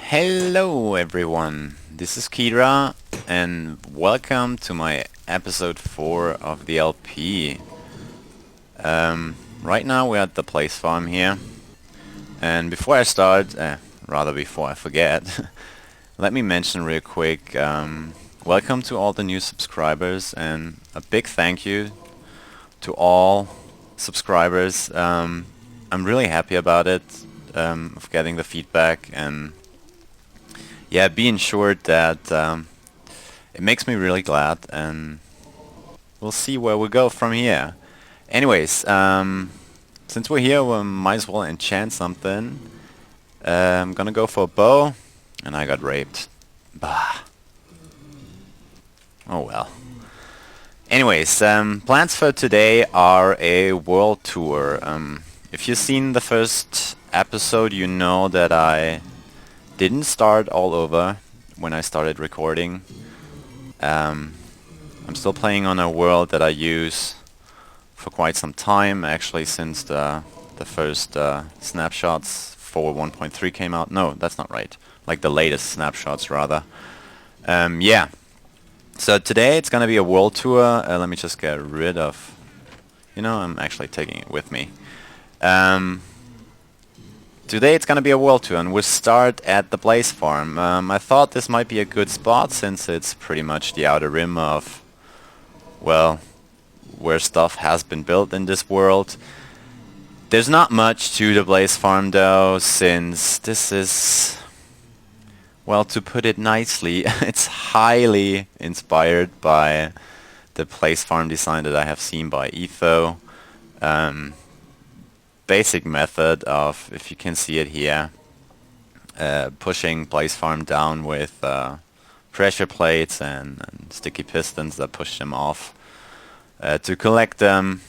Hello everyone, this is Kiedra and welcome to my episode 4 of the LP. Right now we're at the place farm here, and before I start, rather before I forget, let me mention real quick, welcome to all the new subscribers and a big thank you to all subscribers. I'm really happy about it, of getting the feedback, and yeah, be ensured that it makes me really glad, and we'll see where we go from here. Anyways, since we're here, we might as well enchant something. I'm gonna go for a bow, and I got raped. Bah. Oh well. Anyways, plans for today are a world tour. If you've seen the first episode, you know that I didn't start all over when I started recording. I'm still playing on a world that I use for quite some time, actually since the first snapshots for 1.3 came out. No, that's not right. Like the latest snapshots, rather. Yeah. So today it's gonna be a world tour. Let me just get rid of... I'm actually taking it with me. Today it's gonna be a world tour, and we'll start at the Blaze Farm. I thought this might be a good spot since it's pretty much the outer rim of, well, where stuff has been built in this world. There's not much to the Blaze Farm though, since this is, well, to put it nicely, it's highly inspired by the Blaze Farm design that I have seen by Etho. Basic method of, if you can see it here, pushing Blaze Farm down with pressure plates and sticky pistons that push them off to collect them.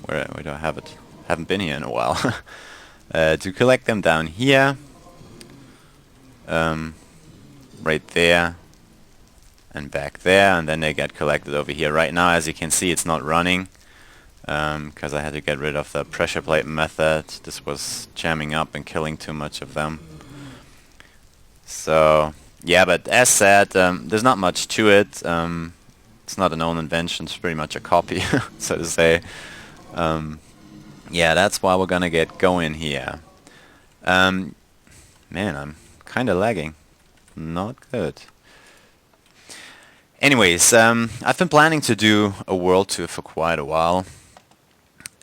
Where do I have it? Haven't been here in a while. To collect them down here, right there, and back there, and then they get collected over here. Right now, as you can see, it's not running, because I had to get rid of the pressure plate method. This was jamming up and killing too much of them. So yeah, but as said, there's not much to it. It's not an own invention, it's pretty much a copy, so to say. Yeah, that's why we're gonna get going here. Man, I'm kinda lagging. Not good. Anyways, I've been planning to do a world tour for quite a while.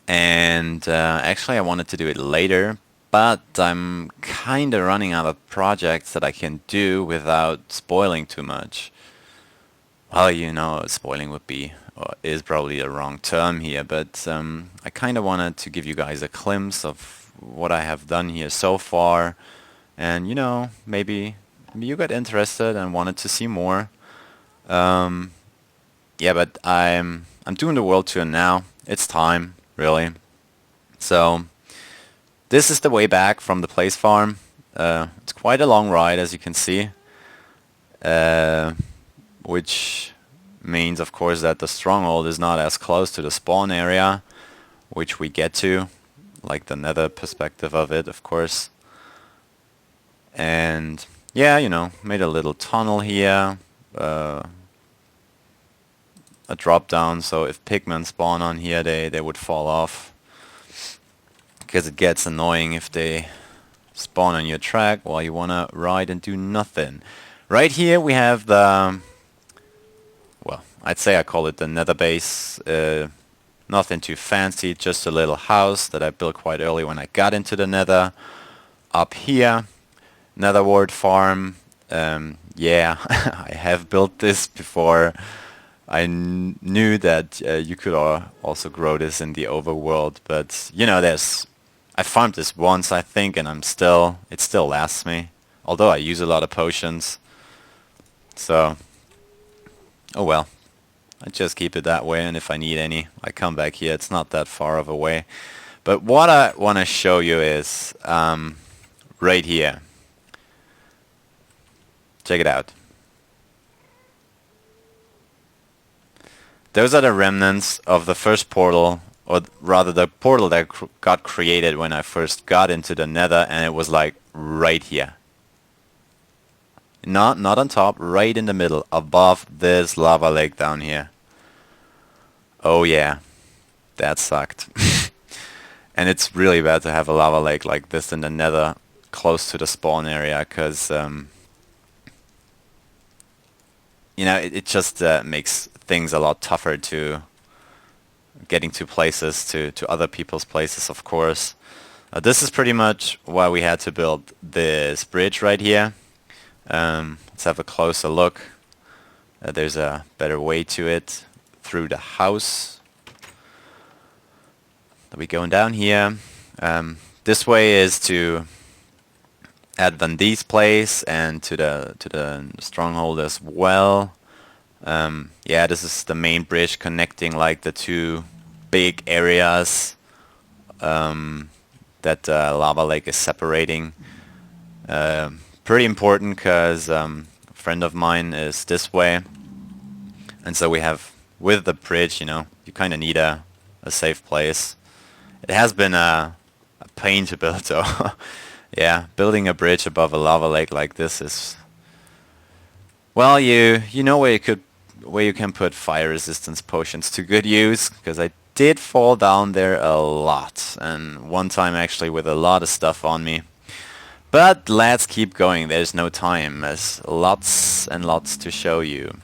And actually I wanted to do it later, but I'm kinda running out of projects that I can do without spoiling too much. Well, spoiling would be, or is probably the wrong term here, but I kinda wanted to give you guys a glimpse of what I have done here so far, and maybe you got interested and wanted to see more. Yeah, but I'm doing the world tour now. It's time, really. So this is the way back from the Blaze Farm. It's quite a long ride, as you can see, which means, of course, that the stronghold is not as close to the spawn area, which we get to, like the nether perspective of it, of course. And yeah, made a little tunnel here, a drop down, so if pigmen spawn on here, they would fall off, because it gets annoying if they spawn on your track while you wanna ride and do nothing. Right here we have the, well, I'd say I call it the nether base. Nothing too fancy, just a little house that I built quite early when I got into the nether. Up here, nether ward farm. Yeah, I have built this before. I knew that you could also grow this in the overworld, but I farmed this once, I think, and it still lasts me. Although I use a lot of potions. So, oh well. I just keep it that way, and if I need any, I come back here. It's not that far of a way. But what I want to show you is right here. Check it out. Those are the remnants of the first portal or rather the portal that got created when I first got into the Nether, and it was like right here. Not on top, right in the middle, above this lava lake down here. Oh yeah, that sucked. And it's really bad to have a lava lake like this in the Nether, close to the spawn area, because you know, it just makes things a lot tougher to getting to places, to other people's places, of course. This is pretty much why we had to build this bridge right here. Let's have a closer look. There's a better way to it through the house. We're going down here. This way is to add Van D's place and to the stronghold as well. Yeah, this is the main bridge connecting like the two big areas that lava lake is separating. Pretty important because a friend of mine is this way, and so we have, with the bridge, you know, you kind of need a safe place. It has been a pain to build, so yeah, building a bridge above a lava lake like this is, well, you know where you can put fire resistance potions to good use, because I did fall down there a lot, and one time actually with a lot of stuff on me. But let's keep going, there's no time, there's lots and lots to show you.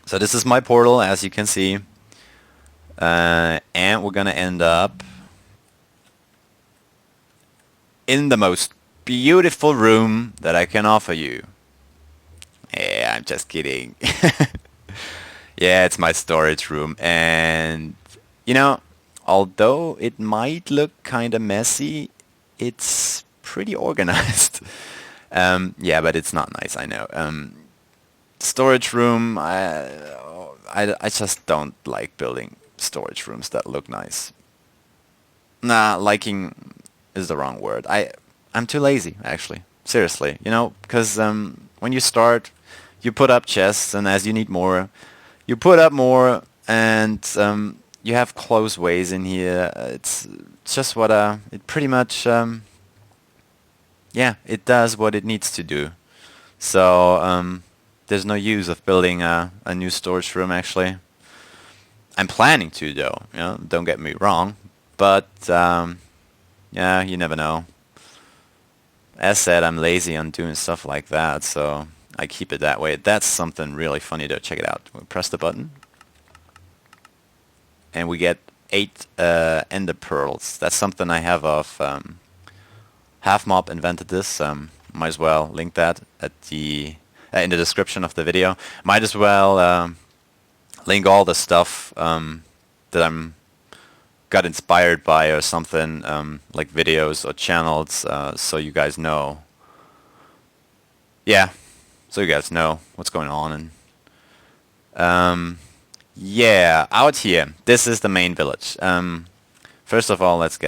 So this is my portal, as you can see, and we're gonna end up in the most beautiful room that I can offer you. Yeah, I'm just kidding. Yeah, it's my storage room, and you know, although it might look kinda messy, it's pretty organized. Yeah, but it's not nice, I know. Storage room, I just don't like building storage rooms that look nice. Nah, liking is the wrong word. I'm too lazy, actually. Seriously, you know, because when you start, you put up chests, and as you need more, you put up more, and you have close ways in here. It's just what it pretty much, yeah, it does what it needs to do. So there's no use of building a new storage room, actually. I'm planning to, though, you know, don't get me wrong, but yeah, you never know. As said, I'm lazy on doing stuff like that, so I keep it that way. That's something really funny, though. Check it out. We press the button, and we get 8 ender pearls. That's something I have of HalfMob invented this. Might as well link that at the in the description of the video. Might as well link all the stuff that I'm got inspired by or something, like videos or channels, so you guys know. Yeah, so you guys know what's going on. And yeah, out here, this is the main village. First of all, let's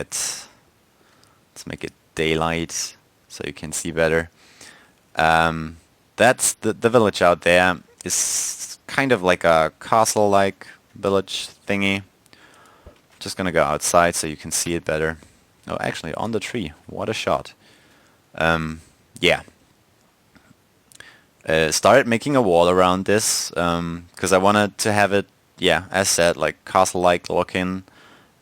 make it daylight so you can see better. That's the village out there. Is kind of like a castle-like village thingy. Just gonna go outside so you can see it better. Oh, actually, on the tree. What a shot. Yeah. Started making a wall around this because I wanted to have it, yeah, as said, like castle-like looking.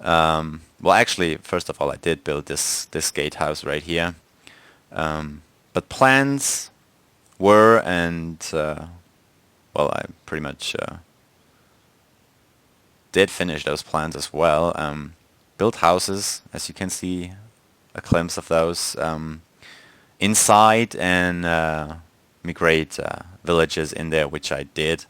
Well, actually, first of all, I did build this gatehouse right here. But plans were, and well, I pretty much did finish those plans as well. Built houses, as you can see, a glimpse of those inside, and migrate villages in there, which I did.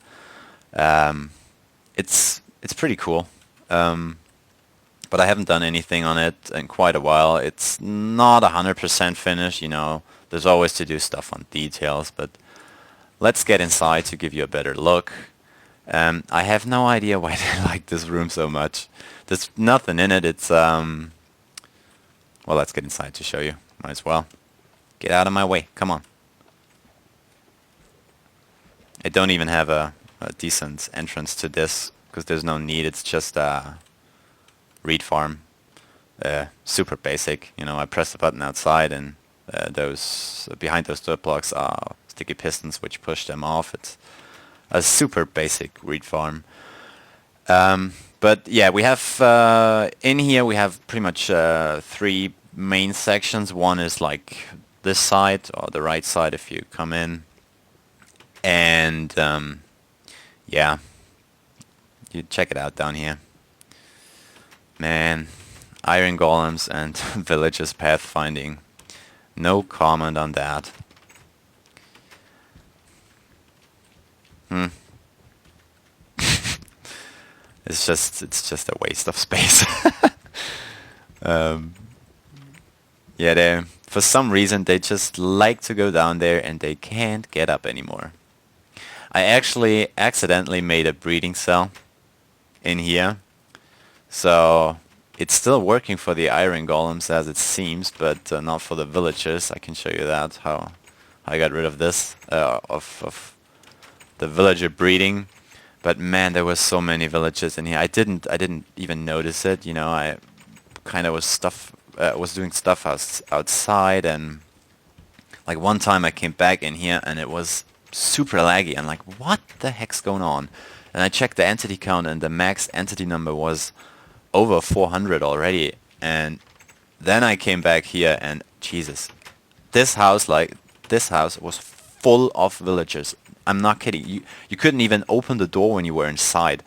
It's pretty cool, but I haven't done anything on it in quite a while. It's not 100% finished, you know. There's always to do stuff on details, but let's get inside to give you a better look. I have no idea why they like this room so much. There's nothing in it. It's well, let's get inside to show you. Might as well. Get out of my way. Come on. I don't even have a decent entrance to this because there's no need. It's just a reed farm. Super basic, you know, I press the button outside and those behind those dirt blocks are sticky pistons which push them off. It's a super basic reed farm. But yeah, we have in here we have pretty much three main sections. One is like this side or the right side if you come in, and yeah, you check it out down here. Man, iron golems and villagers pathfinding. No comment on that. It's just a waste of space. Yeah, they for some reason they just like to go down there and they can't get up anymore. I actually accidentally made a breeding cell in here, so it's still working for the iron golems as it seems, but not for the villagers. I can show you that how I got rid of this of the villager breeding. But man, there was so many villagers in here. I didn't even notice it. You know, I kind of was doing stuff outside, and like one time I came back in here and it was super laggy. I'm like, what the heck's going on? And I checked the entity count and the max entity number was over 400 already. And then I came back here and Jesus, this house was full of villagers. I'm not kidding. You couldn't even open the door when you were inside.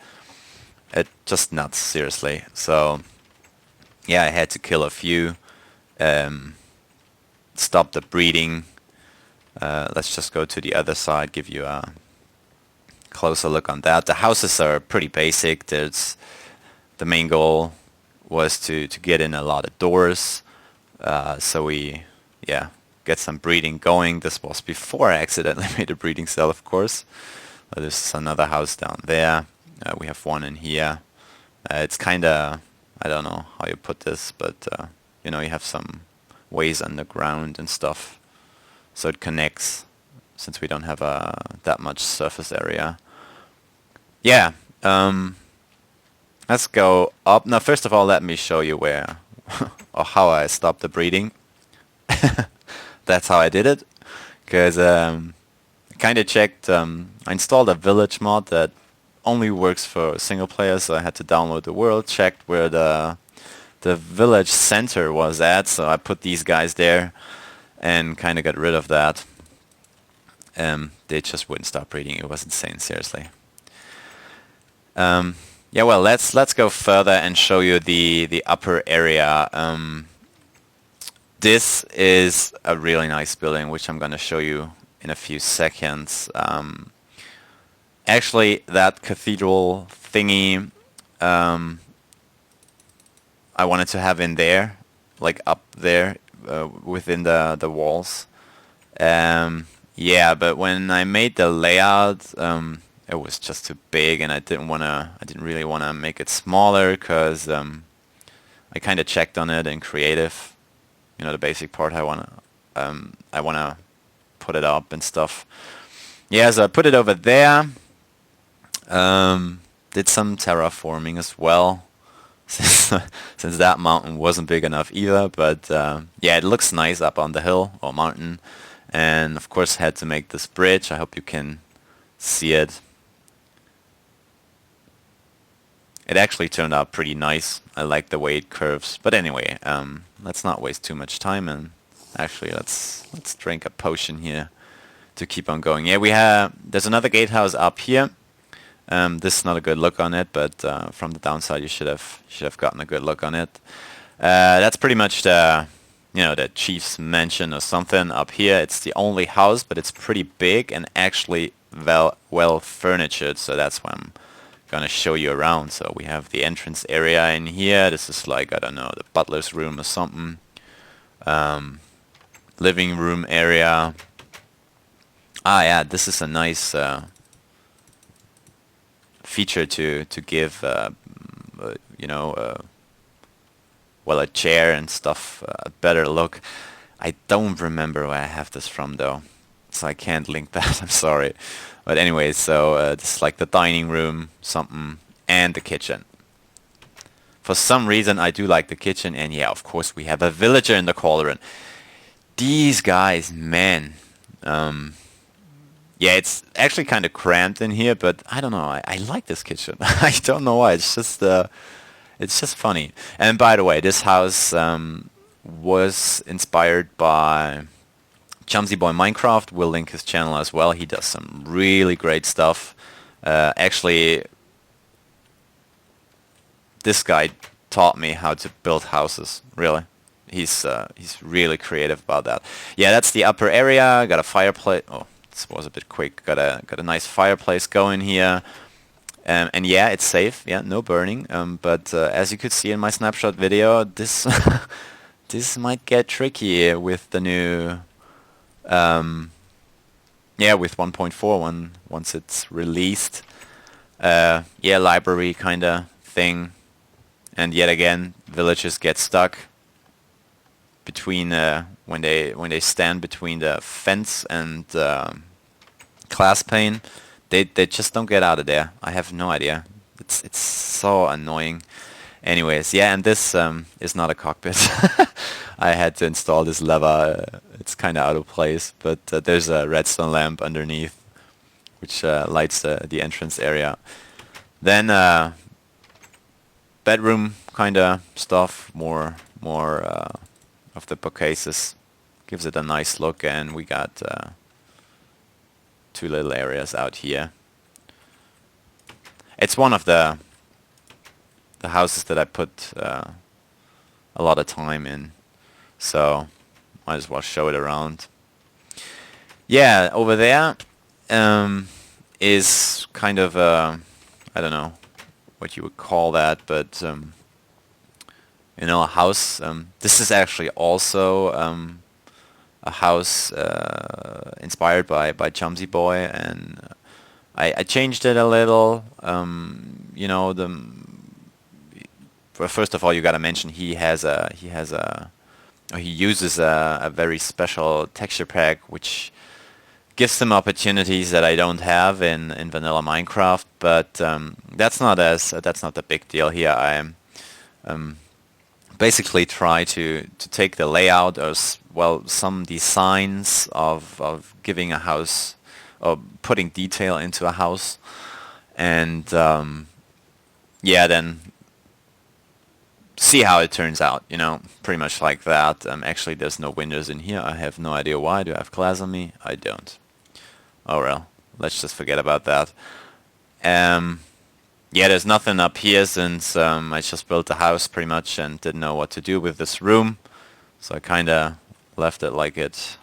It just nuts, seriously. So yeah, I had to kill a few. Stop the breeding. Let's just go to the other side, give you a closer look on that. The houses are pretty basic. The main goal was to get in a lot of doors. So we, yeah, get some breeding going. This was before I accidentally made a breeding cell, of course. This is another house down there. We have one in here. It's kind of, I don't know how you put this, but you know, you have some ways underground and stuff, so it connects. Since we don't have that much surface area. Yeah. Let's go up. Now, first of all, let me show you where or how I stopped the breeding. That's how I did it, because I kind of checked. I installed a village mod that only works for single player, so I had to download the world. Checked where the village center was at, so I put these guys there, and kind of got rid of that. They just wouldn't stop breeding. It was insane, seriously. Yeah, well, let's go further and show you the upper area. This is a really nice building, which I'm going to show you in a few seconds. Actually, that cathedral thingy I wanted to have in there, like up there within the walls. Yeah, but when I made the layout, it was just too big, and I didn't really wanna make it smaller, because I kind of checked on it in creative. You know, the basic part. I wanna put it up and stuff. Yeah, so I put it over there. Did some terraforming as well, since that mountain wasn't big enough either. But yeah, it looks nice up on the hill or mountain. And of course had to make this bridge. I hope you can see it. It actually turned out pretty nice. I like the way it curves. But anyway, let's not waste too much time, and actually let's drink a potion here to keep on going. Yeah, there's another gatehouse up here. This is not a good look on it, but from the downside you should have gotten a good look on it. That's pretty much the chief's mansion or something up here. It's the only house, but it's pretty big and actually well furnitured, so that's why I'm gonna show you around. So we have the entrance area in here. This is like, I don't know, the butler's room or something. Living room area. Ah yeah, this is a nice feature to give well, a chair and stuff, a better look. I don't remember where I have this from though, so I can't link that. I'm sorry. But anyway, so this is like the dining room, something, and the kitchen. For some reason, I do like the kitchen, and yeah, of course, we have a villager in the cauldron. These guys, man. Yeah, it's actually kind of cramped in here, but I don't know. I like this kitchen. I don't know why. It's just funny. And by the way, this house was inspired by Chumsy Boy Minecraft. We'll link his channel as well. He does some really great stuff. Actually, this guy taught me how to build houses. Really, he's really creative about that. Yeah, that's the upper area. Got a fireplace. Oh, this was a bit quick. Got a nice fireplace going here. And yeah, it's safe. Yeah, no burning. But as you could see in my snapshot video, this this might get tricky with the new yeah, with 1.4 once it's released. Yeah, library kind of thing. And yet again, villagers get stuck between when they stand between the fence and class pane. They just don't get out of there. I have no idea. It's so annoying. Anyways, yeah, and this is not a cockpit. I had to install this lever. It's kind of out of place, but there's a redstone lamp underneath, which lights the entrance area. Then bedroom kind of stuff, more of the bookcases. Gives it a nice look, and we got two little areas out here. It's one of the houses that I put a lot of time in, so might as well show it around. Yeah, over there is kind of I don't know what you would call that, but you know, a house. This is actually also a house inspired by Chumsy Boy, and I changed it a little. You know, well, first of all, you gotta mention he uses a very special texture pack, which gives him opportunities that I don't have in vanilla Minecraft. But that's not the big deal here. I basically try to take the layout as well, some designs of giving a house or putting detail into a house, and yeah, then see how it turns out, you know, pretty much like that. Actually, there's no windows in here. I have no idea why. Do I have glass on me? I don't. Oh well, let's just forget about that. Yeah, there's nothing up here since I just built the house pretty much and didn't know what to do with this room, so I kind of left it like it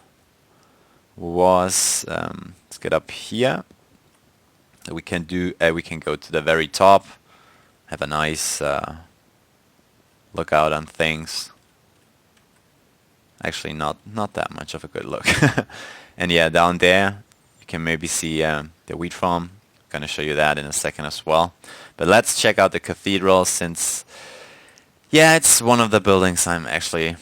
was. Let's get up here. We can go to the very top, have a nice look out on things. Actually, not that much of a good look. And yeah, down there you can maybe see the wheat farm. Gonna show you that in a second as well. But let's check out the cathedral, since yeah, it's one of the buildings I'm actually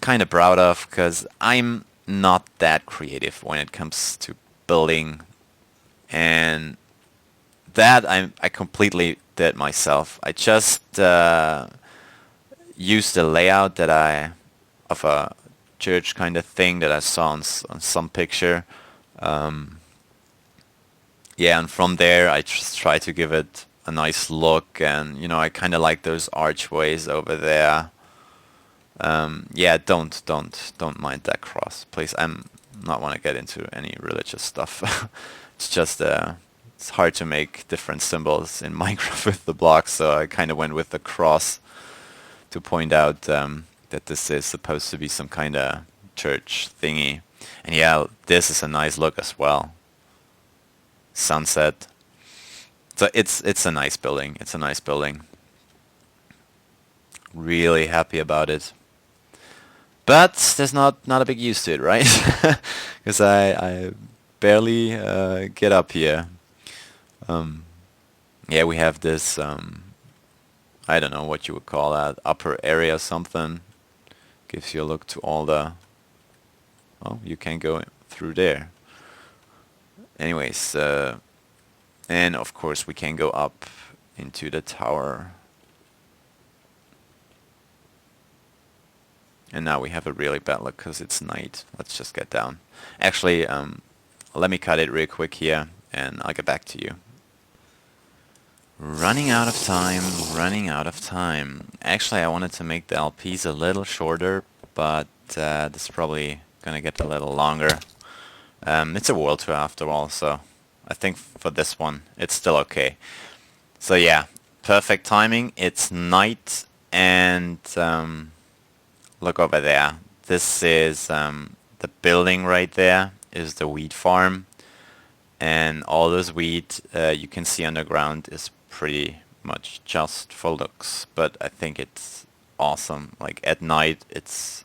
kind of proud of, because I'm not that creative when it comes to building, and that I completely did myself. I just used the layout of a church kind of thing that I saw on some picture. Yeah, and from there I just try to give it a nice look, and you know, I kind of like those archways over there. Yeah, don't mind that cross, please. I'm not want to get into any religious stuff. It's just it's hard to make different symbols in Minecraft with the blocks, so I kind of went with the cross to point out that this is supposed to be some kind of church thingy. And yeah, this is a nice look as well. Sunset. So it's a nice building. It's a nice building. Really happy about it. But there's not a big use to it, right? Because I barely get up here. Yeah, we have this I don't know what you would call that, upper area something. Gives you a look to all the... Oh, you can go through there. Anyways, and of course we can go up into the tower. And now we have a really bad look because it's night. Let's just get down. Actually, let me cut it real quick here, and I'll get back to you. Running out of time, running out of time. Actually, I wanted to make the LPs a little shorter, but this is probably gonna get a little longer. It's a world tour after all, so I think for this one, it's still okay. So yeah, perfect timing. It's night, and look over there. This is the building right there is the wheat farm, and all this wheat you can see underground is pretty much just for looks, but I think it's awesome. Like at night, it's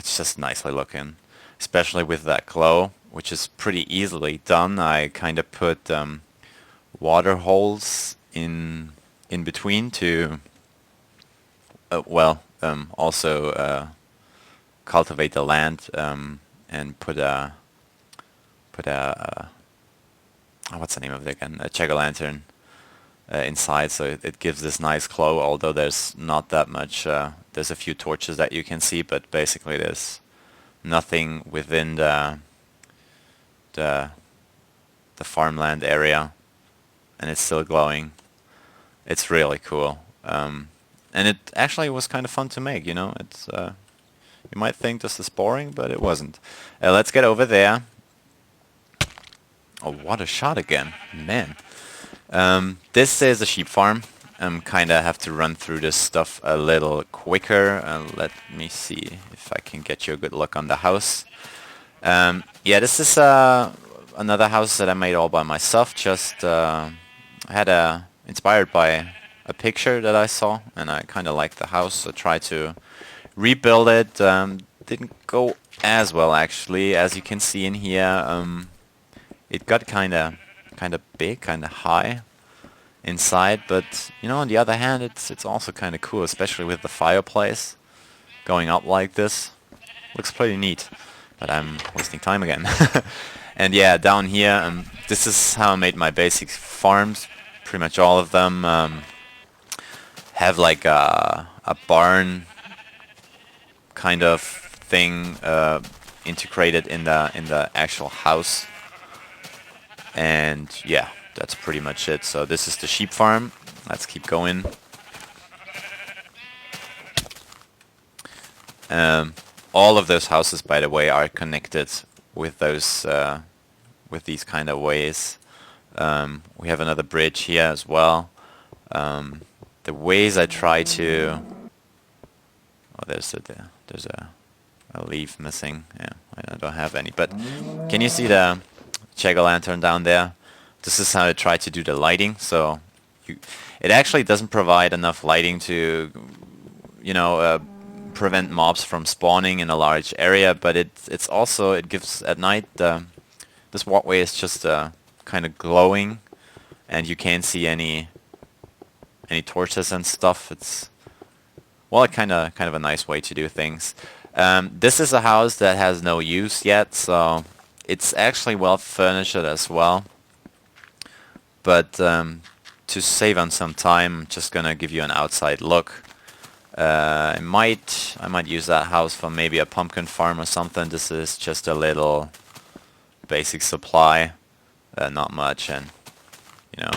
just nicely looking, especially with that glow, which is pretty easily done. I kind of put water holes in between to also cultivate the land and put a what's the name of it again? A jack-o'-lantern inside, so it gives this nice glow. Although there's not that much. There's a few torches that you can see, but basically there's nothing within the farmland area, and it's still glowing. It's really cool, and it actually was kind of fun to make. You know, it's you might think this is boring, but it wasn't. Let's get over there. Oh, what a shot again, man. This is a sheep farm. Kinda have to run through this stuff a little quicker. Let me see if I can get you a good look on the house. Yeah, this is another house that I made all by myself. Just had inspired by a picture that I saw, and I kind of liked the house, so tried to rebuild it. Didn't go as well actually, as you can see in here. It got kind of big, kind of high inside, but you know, on the other hand, it's also kind of cool, especially with the fireplace going up like this. Looks pretty neat, but I'm wasting time again. And yeah, down here, this is how I made my basic farms. Pretty much all of them have like a barn kind of thing integrated in the actual house. And yeah, that's pretty much it. So this is the sheep farm. Let's keep going. All of those houses, by the way, are connected with those with these kind of ways. We have another bridge here as well. The ways I try to... Oh, there's a leaf missing. Yeah, I don't have any. But can you see the jack-o'-lantern down there? This is how I try to do the lighting. So it actually doesn't provide enough lighting to, you know, prevent mobs from spawning in a large area, but it's also, it gives at night, this walkway is just kind of glowing, and you can't see any torches and stuff. It's, well, kind of a nice way to do things. This is a house that has no use yet, so it's actually well furnished as well. But to save on some time, I'm just gonna give you an outside look. I might use that house for maybe a pumpkin farm or something. This is just a little basic supply, not much, and you know,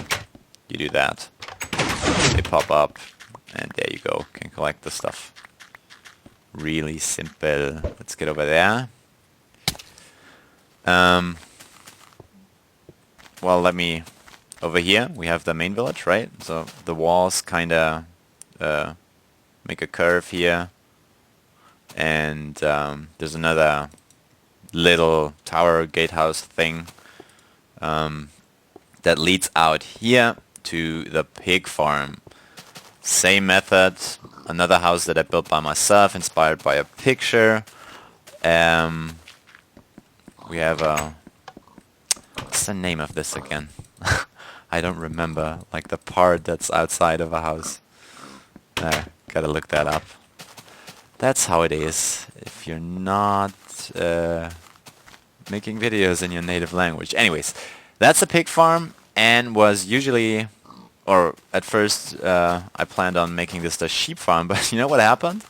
you do that, they pop up, and there you go, can collect the stuff. Really simple. Let's get over there. Well, over here we have the main village, right? So the walls kinda make a curve here, and there's another little tower gatehouse thing that leads out here to the pig farm. Same method, another house that I built by myself, inspired by a picture. We have what's the name of this again? I don't remember, like the part that's outside of a house. Gotta look that up. That's how it is if you're not making videos in your native language. Anyways, that's a pig farm, and was usually or at first I planned on making this the sheep farm, but you know what happened?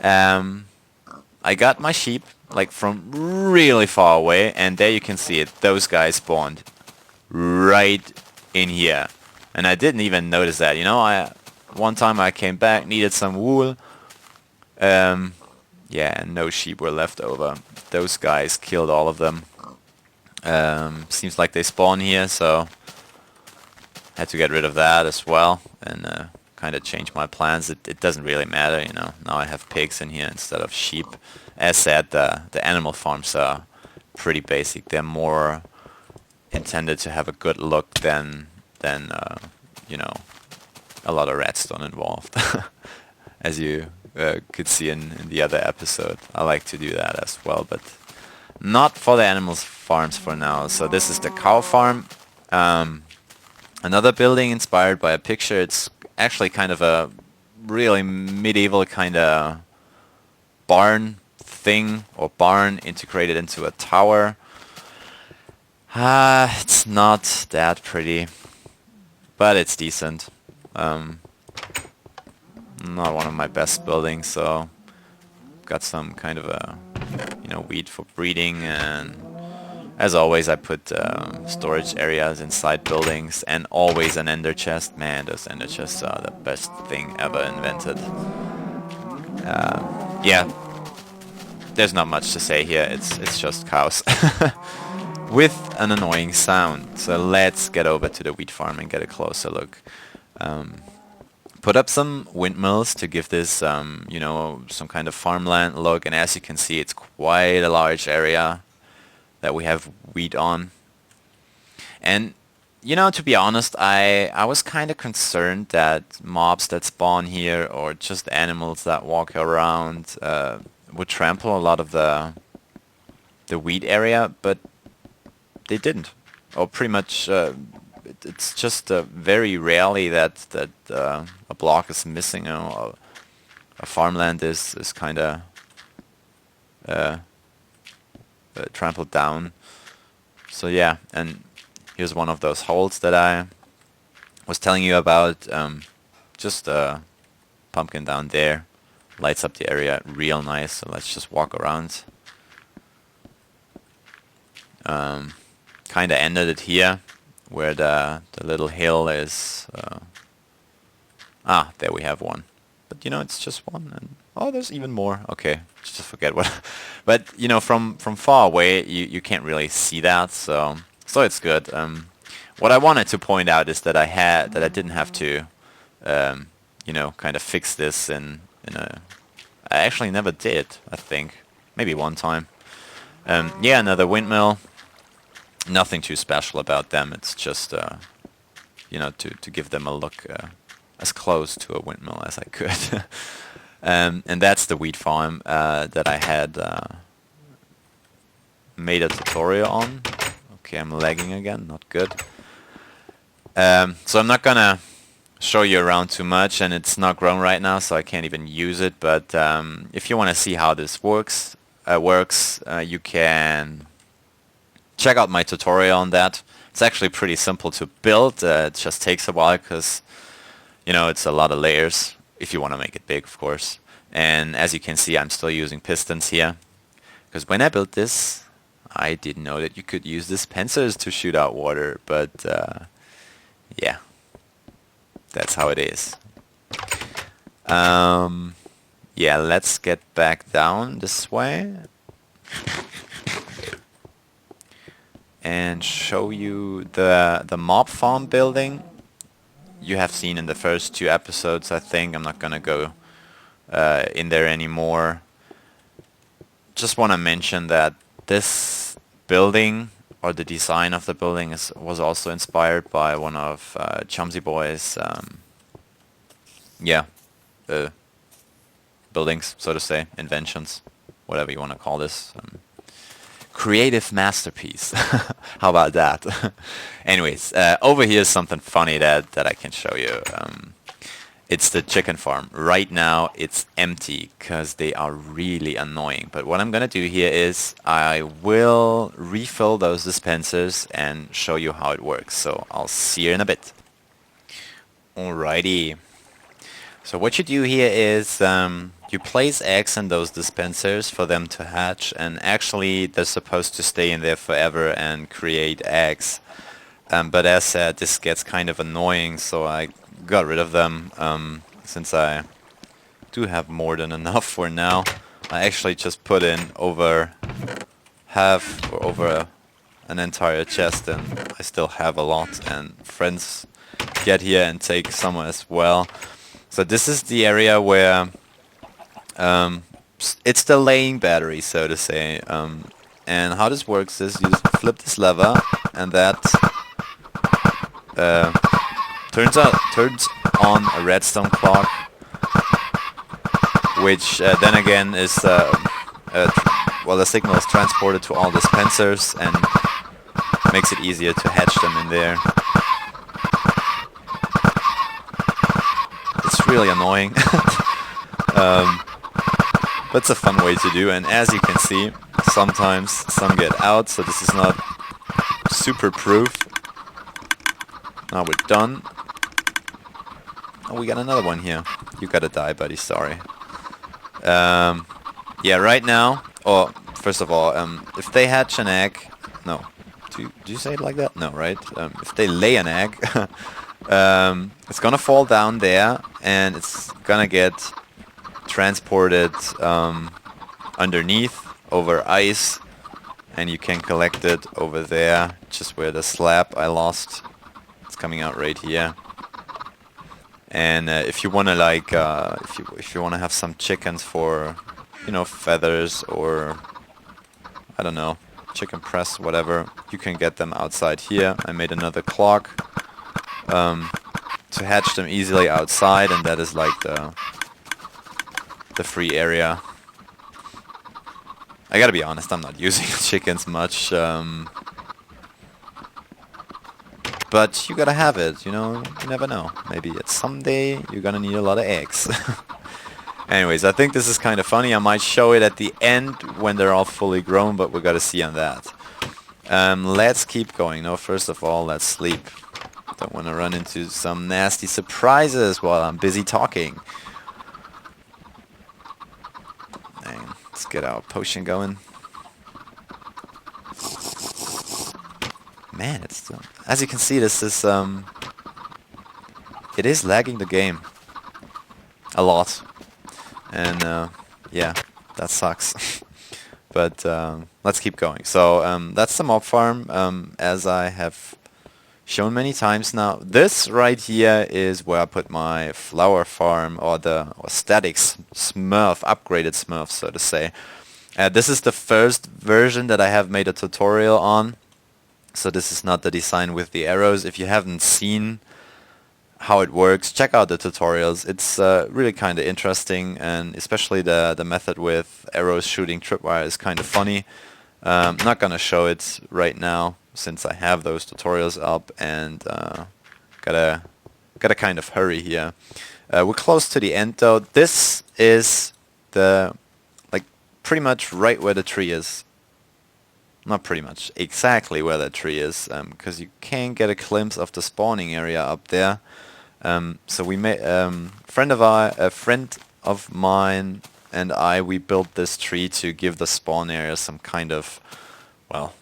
Um, I got my sheep like from really far away, and there you can see it. Those guys spawned right in here, and I didn't even notice that. You know, one time I came back, needed some wool. Yeah, and no sheep were left over. Those guys killed all of them. Seems like they spawn here, so had to get rid of that as well, and kind of change my plans. It doesn't really matter, you know. Now I have pigs in here instead of sheep. As said, the animal farms are pretty basic. They're more intended to have a good look than you know, a lot of redstone involved. As you could see in the other episode, I like to do that as well, but not for the animals farms for now. So this is the cow farm. Another building inspired by a picture. It's actually kind of a really medieval kind of barn thing, or barn integrated into a tower. It's not that pretty, but it's decent. Not one of my best buildings, so got some kind of a, you know, weed for breeding, and as always I put storage areas inside buildings, and always an ender chest. Man, those ender chests are the best thing ever invented. Yeah, there's not much to say here. It's just cows with an annoying sound. So let's get over to the wheat farm and get a closer look. Put up some windmills to give this, you know, some kind of farmland look, and as you can see, it's quite a large area that we have wheat on. And, you know, to be honest, I was kind of concerned that mobs that spawn here, or just animals that walk around, would trample a lot of the wheat area, but they didn't. Or pretty much, it's just very rarely that a block is missing, you know, a farmland is kind of trampled down. So yeah, and here's one of those holes that I was telling you about. Just a pumpkin down there, lights up the area real nice. So let's just walk around. Kind of ended it here, where the little hill is. There we have one. But you know, it's just one, and oh, there's even more. Okay, just forget what. But you know, from far away, you can't really see that, so it's good. What I wanted to point out is that I didn't have to, you know, kind of fix this in a. I actually never did. I think maybe one time. Yeah, another windmill. Nothing too special about them. It's just, you know, to give them a look as close to a windmill as I could. And that's the wheat farm that I had made a tutorial on. Okay, I'm lagging again. Not good. So I'm not gonna show you around too much, and it's not grown right now, so I can't even use it. But if you want to see how this works, you can check out my tutorial on that. It's actually pretty simple to build. It just takes a while because, you know, it's a lot of layers if you want to make it big, of course. And as you can see, I'm still using pistons here, because when I built this, I didn't know that you could use dispensers to shoot out water, but yeah, that's how it is. Yeah, let's get back down this way and show you the mob farm building. You have seen in the first 2 episodes, I think. I'm not gonna go in there anymore. Just want to mention that this building, or the design of the building, was also inspired by one of Chumsy Boy's buildings, so to say, inventions, whatever you want to call this. Creative masterpiece. How about that? Anyways, over here is something funny that I can show you. It's the chicken farm. Right now it's empty because they are really annoying. But what I'm gonna do here is I will refill those dispensers and show you how it works. So I'll see you in a bit. Alrighty. So what you do here is you place eggs in those dispensers for them to hatch, and actually they're supposed to stay in there forever and create eggs. But as said, this gets kind of annoying, so I got rid of them since I do have more than enough for now. I actually just put in over half or over an entire chest, and I still have a lot, and friends get here and take some as well. So this is the area where it's the laying battery, so to say. And how this works is you just flip this lever, and that uh, turns on a redstone clock, which then again is well, the signal is transported to all dispensers and makes it easier to hatch them in there. It's really annoying, but it's a fun way to do. And as you can see, sometimes some get out, so this is not super proof. Now we're done. Oh, we got another one here. You gotta die, buddy. Sorry. Yeah, right now. Or first of all, if they hatch an egg, no. Do you say it like that? No, right? If they lay an egg, it's gonna fall down there, and it's gonna get transported underneath over ice, and you can collect it over there, just where the slab I lost. It's coming out right here. And if you wanna like, if you wanna have some chickens for, you know, feathers or I don't know, chicken press, whatever, you can get them outside here. I made another clock to hatch them easily outside, and that is like the free area. I gotta be honest, I'm not using chickens much, but you gotta have it, you know, you never know. Maybe someday you're gonna need a lot of eggs. Anyways, I think this is kind of funny. I might show it at the end when they're all fully grown, but we gotta see on that. Let's keep going. No, first of all, let's sleep. Don't want to run into some nasty surprises while I'm busy talking. And let's get our potion going. Man, it's still, as you can see, this is it is lagging the game a lot, and yeah, that sucks. But let's keep going. So that's the mob farm, as I have shown many times now. This right here is where I put my flower farm, or static Smurf, upgraded Smurf, so to say. This is the first version that I have made a tutorial on. So this is not the design with the arrows. If you haven't seen how it works, check out the tutorials. It's really kind of interesting, and especially the method with arrows shooting tripwire is kind of funny. Not gonna show it right now since I have those tutorials up, and gotta kind of hurry here. We're close to the end though. This is pretty much right where the tree is. Not pretty much, exactly where that tree is, because you can get a glimpse of the spawning area up there. So we made a friend of mine and we built this tree to give the spawn area some kind of, well,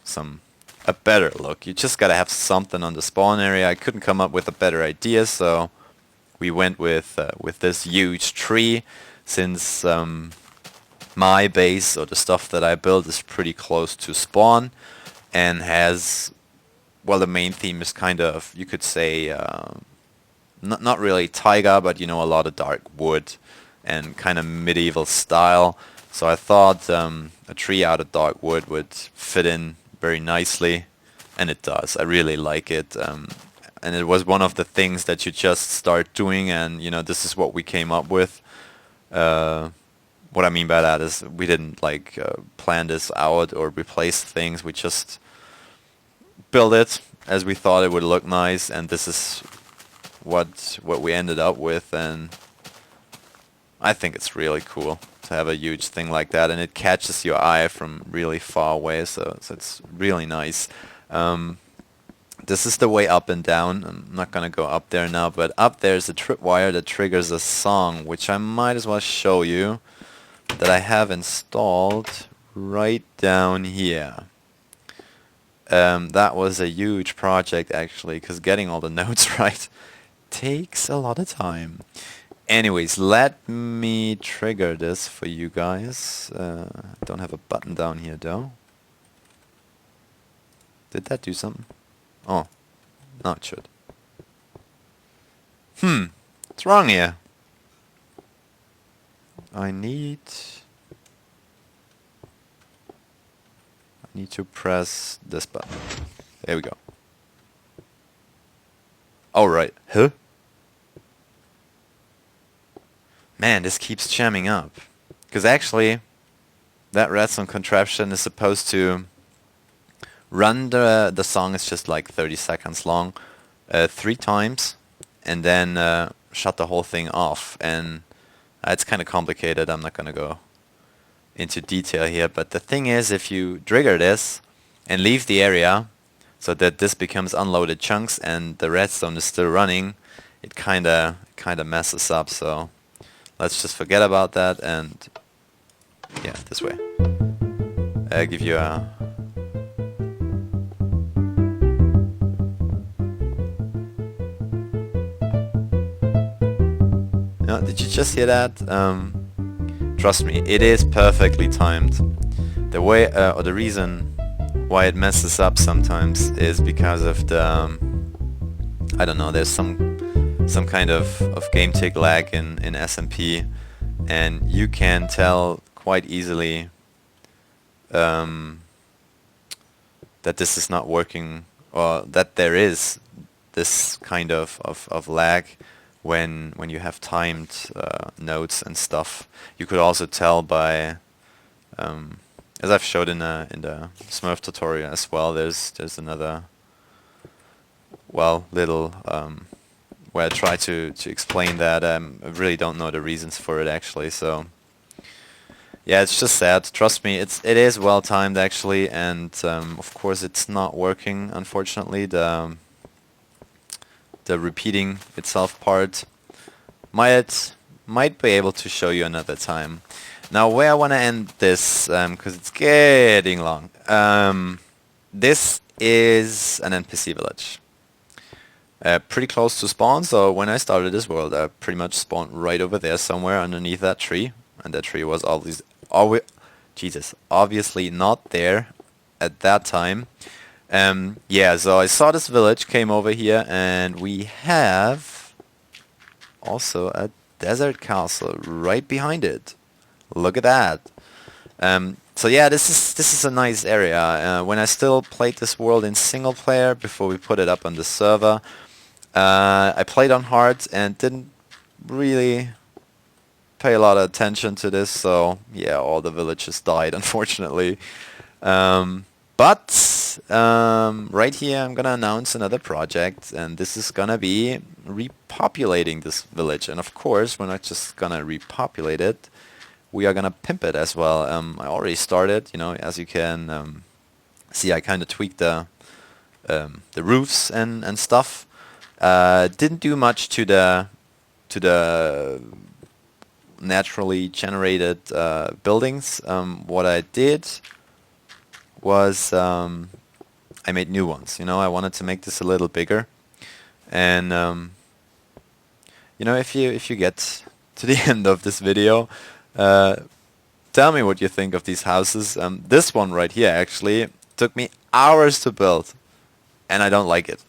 a better look. You just gotta have something on the spawn area. I couldn't come up with a better idea, so we went with this huge tree, since my base, or the stuff that I built, is pretty close to spawn and has, well, the main theme is kind of, you could say, not really taiga, but you know, a lot of dark wood and kind of medieval style. So I thought a tree out of dark wood would fit in very nicely, and it does. I really like it, and it was one of the things that you just start doing, and you know, this is what we came up with. What I mean by that is we didn't like plan this out or replace things. We just built it as we thought it would look nice, and this is what we ended up with. And I think it's really cool to have a huge thing like that, and it catches your eye from really far away. So it's really nice. This is the way up and down. I'm not gonna go up there now, but up there's a tripwire that triggers a song, which I might as well show you, that I have installed right down here. That was a huge project actually, because getting all the notes right takes a lot of time. Anyways, let me trigger this for you guys. Don't have a button down here though. Did that do something? Oh, no, it should. What's wrong here? I need to press this button. There we go. Oh, right. Huh? Man, this keeps jamming up. Because actually, that redstone contraption is supposed to run the song. Is just like 30 seconds long, 3 times, and then shut the whole thing off. And it's kind of complicated. I'm not gonna go into detail here, but the thing is, if you trigger this and leave the area so that this becomes unloaded chunks and the redstone is still running, it kinda messes up. So let's just forget about that, and yeah, this way. I'll give you a did you just hear that? Trust me, it is perfectly timed. The way, or the reason why it messes up sometimes is because of the, I don't know, there's some kind of game tick lag in SMP, and you can tell quite easily that this is not working, or that there is this kind of lag when you have timed notes and stuff. You could also tell by, as I've showed in the Smurf tutorial as well. There's another little where I try to explain that. I really don't know the reasons for it actually. So yeah, it's just sad. Trust me, it is well timed actually, and of course it's not working unfortunately. The repeating itself part might be able to show you another time. Now where I want to end this, because it's getting long, this is an NPC village. Pretty close to spawn, so when I started this world I pretty much spawned right over there somewhere underneath that tree, and that tree was obviously not there at that time. Yeah, so I saw this village, came over here, and we have also a desert castle right behind it. Look at that. So yeah, this is a nice area. When I still played this world in single player before we put it up on the server, I played on hard and didn't really pay a lot of attention to this. So yeah, all the villages died unfortunately. But right here I'm gonna announce another project, and this is gonna be repopulating this village. And of course we're not just gonna repopulate it, we are gonna pimp it as well. I already started, you know, as you can see. I kind of tweaked the roofs and stuff. Didn't do much to the naturally generated buildings. What I did was I made new ones. You know, I wanted to make this a little bigger, and you know, if you get to the end of this video, tell me what you think of these houses. This one right here actually took me hours to build, and I don't like it.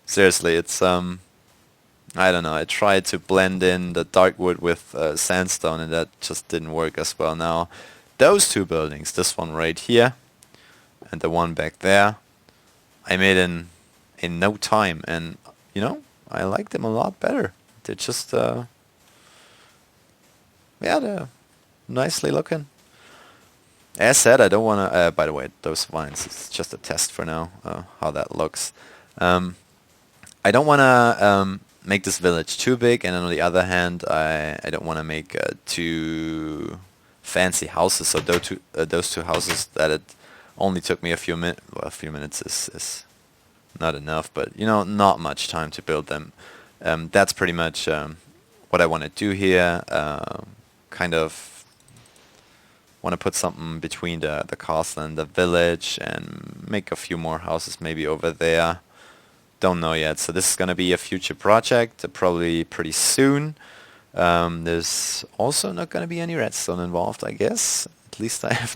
Seriously, it's I don't know. I tried to blend in the dark wood with sandstone, and that just didn't work as well. Now, those two buildings, this one right here and the one back there, I made in no time, and you know, I like them a lot better. They're just yeah, they're nicely looking. As said, I don't want to. By the way, those vines, it's just a test for now. How that looks. I don't want to make this village too big, and on the other hand, I don't want to make too fancy houses. So those two houses that it only took me a few minutes is not enough, but you know, not much time to build them. That's pretty much what I want to do here. Kind of want to put something between the castle and the village and make a few more houses maybe over there. Don't know yet. So this is going to be a future project, probably pretty soon. There's also not going to be any redstone involved, I guess. At least I have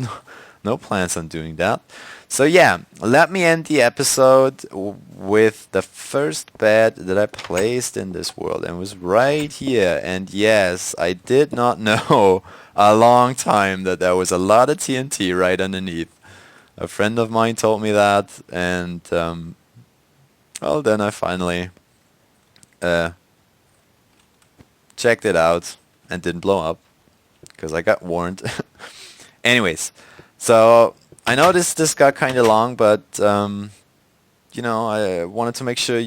no plans on doing that. So yeah, let me end the episode with the first bed that I placed in this world, and it was right here. And yes, I did not know a long time that there was a lot of TNT right underneath. A friend of mine told me that, and well, then I finally checked it out and didn't blow up because I got warned. Anyways, so I know this got kind of long, but you know, I wanted to make sure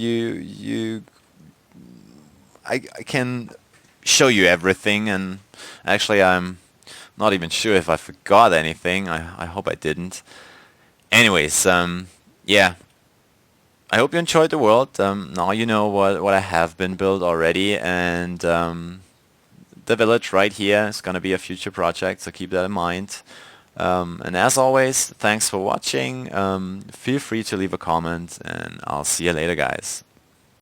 I can show you everything, and actually I'm not even sure if I forgot anything. I hope I didn't. Anyways, yeah. I hope you enjoyed the world. Now you know what I have been built already, and the village right here is going to be a future project, so keep that in mind. And as always, thanks for watching. Feel free to leave a comment, and I'll see you later, guys.